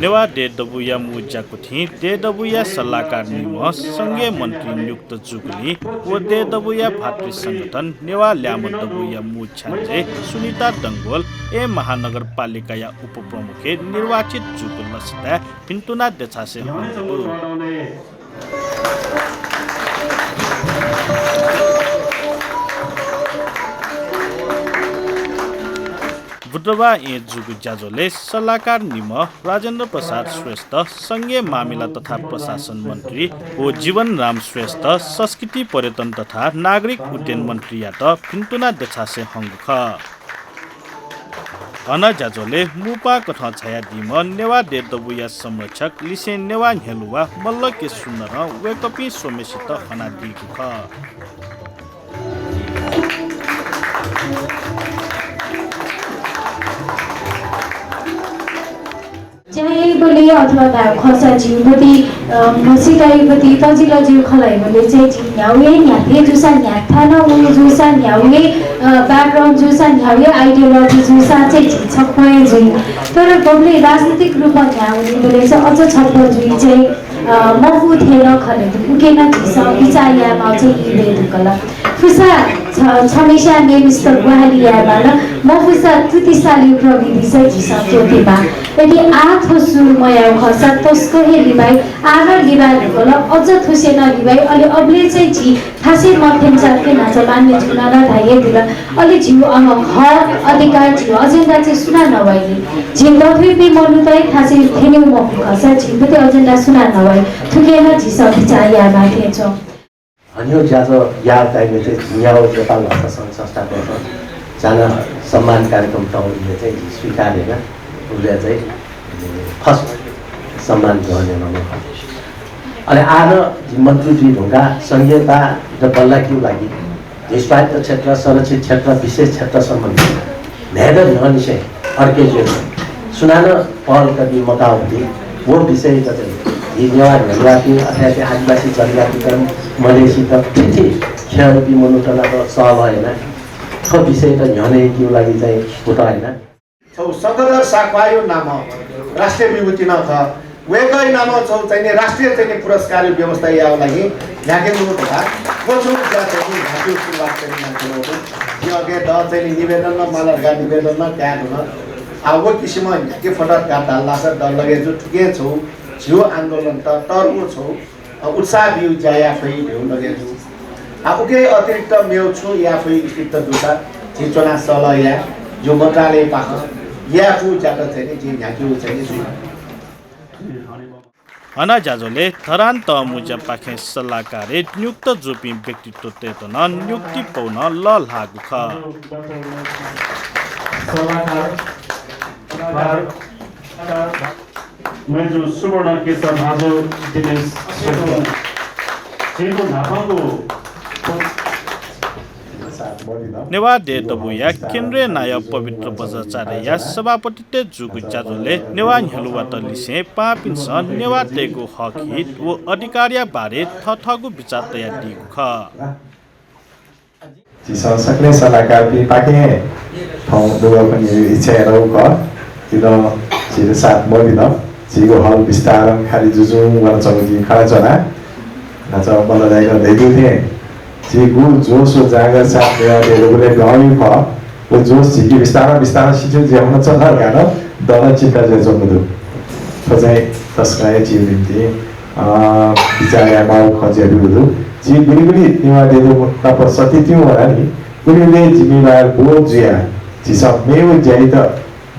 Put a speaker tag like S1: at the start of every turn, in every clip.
S1: नेवा डेडबुया मुजाको थिए डेडबुया सल्लाहकार निम संघीय मन्त्री नियुक्त जुगली व डेडबुया भातृ संगठन नेवा ल्यामडबुया मुछान्जे सुनिता डंगोल ए महानगरपालिका या उपप्रमुखे निर्वाचित जुगल लसिता पिन्तुना देछासे बुधबार जुगु ज्याजोले सल्लाहकार निम राजेन्द्र प्रसाद श्रेष्ठ संघीय मामिला तथा प्रशासन मन्त्री ओ जीवन राम श्रेष्ठ संस्कृति पर्यटन तथा नागरिक उड्डयन मन्त्री यात फिन्तुना देछासे हङ्गुख अन ज्याजोले मुपा कथ छाया दिम नेवा डेडबुया संरक्षक लिसे नेवा हेलुवा मल्ल के सुन्दर वेकपी सोमेसित हना दिगुख
S2: चाहिँ बोले अथवा खसा जिउपति सिकाइपति तजिलो जिउ खलाइ बोले चाहिँ न्याउए न्याथे जुसा न्याथाना उ जुसा न्याउए ब्याकग्राउन्ड जुसा न्याउए आइडियोलोजी जुसा चाहिँ छक्पय जुइ तर बमले राजनीतिक रूपमा न्याउने बोले चाहिँ अझ छक्प जुइ चाहिँ मफु थेर खले उकेन दिस विचारयामा चाहिँ इले दुकला फुसा छमेशा नेमिस्त गुहालियामा मफुसा तुतिसाली प्रविधि चाहिँ जिसा जोतेमा यदि आथो सुरमया खसा तस्को हे लिबाई आगर लिबाई ढुकल अझ थुसेन लिबाई अलि अबले चाहिँ झि खासै मथेन चाके नाच मान्ने जुना र धाये दिल अलि झिउ हक अधिकार झिउ अजेन्डा चाहिँ सुना नभइले झिउ दथुपी मनु तै खासै थेन्यु मफु खसा झिउपति अजेन्डा सुना नभइ थुकेन झिसा विचारया माथे छ
S3: अन्य ज्याजो याद टाइमले चाहिँ झियाउ नेपाल भाषा सङ्घ संस्थाबाट जान सम्मान कार्यक्रम टाउनले चाहिँ स्वीकारेर उसले चाहिँ फर्स्ट सम्मान गर्ने मौका अनि आज मन्त्री ढुङ्गा संहिता र बल्लाक्यू लागि स्वायत्त क्षेत्र संरक्षित क्षेत्र विशेष क्षेत्र सम्बन्धी धेरै निश्चय अर्कै जो सुनान पहल गर्ने मौका हुँदै वो विषय चाहिँ नेवार जनजाति अथवा आदिवासी जनजातिकरण मधेसी त ठिठी खेलपी मनुटलाको सहल होइन त्यो विषय त झनै त्यो लागि चाहिँ उता होइन
S4: छौ सगदर साक्वायो नाम राष्ट्रिय विभूति न छ वेगै नाम छौ चाहिँ राष्ट्रिय चाहिँ पुरस्कार व्यवस्था याको लागि ढाके मुलुक भा कोछु चाहिँ ढाके सुरुवात गर्ने मान्छे हो यो अगे द चाहिँ निवेदन न मालरगा निवेदन न क्या हुन अब किसिम ढाके फटक काट हाल्ला छ डर लगे जो ठुके छौ जियो आन्दोलन त टर्बो छौ उत्साह बिउ जाया फै भेउ लगे जो आफूकै अतिरिक्त मेउ छु या फै स्थित दुसा चिचोना सल या जो मन्त्रालय पाख याफु जाता चाहिँ जे ढाके चाहिँ
S1: अना जाजोले थरान त मुजा पाखे सल्लाहकारे नियुक्त जोपी व्यक्तित्व तेतन नियुक्ति पाउन ल लागु ख
S5: मैं जो सुवर्ण के समाजो दिनेश सेको नाफाको
S1: नेवा डेडबुया केन्द्रीय नायक पवित्र बजाचार्य सभापति जुगु जाजोले नेवा हेलुवा तलिसे पापिन्स नेवा टेको हक हित व अधिकारिया बारे थथगु विचार तयार दिगु ख
S6: जिसा सक्ने सल्लाहकार पनि पाके ठाउँ दुवा पनि इच्छा रौक इद जिरो सात मोदिन जिगो हल विस्तारम खाली जुजुङ गर्न चौजी खडा चना नाच बल्ल जाइको दैदु थिए जिगु जोसो जागर साथ देले गाउँ फ ओ जोस जिगि विस्तार सिजो ज्याउन चला गान दल चिन्ता जे जम्दु फजाइ तस्काय जिबिन्ति बिचाया माउ खजेरु दु जी बिलिबिली निवा देदु तप सती त्यो होला नि कुलीले जिम्मेवार बो जिया जिसा मेउ ज्याइ त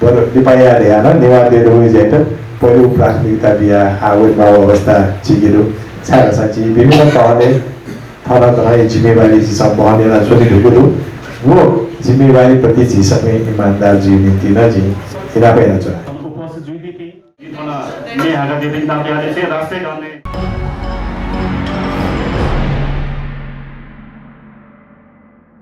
S6: बर दिपाया ल्यान निवा देदु ज्याइ त पहिलो प्राथमिकता बिया आवड माउ अवस्था जिगिरु छारा साची विभिन्न तहले थरा तरह जिम्मेवारी जिसा बहनेला छोरी ढुकुदु वो जिम्मेवारी प्रति जिसमे ईमानदार जी नीति न जी हिरा पैना छ
S5: उपस्थित जुइदिकी जितना ने हागा देदिन नाप्याले चाहिँ राष्ट्रिय गर्ने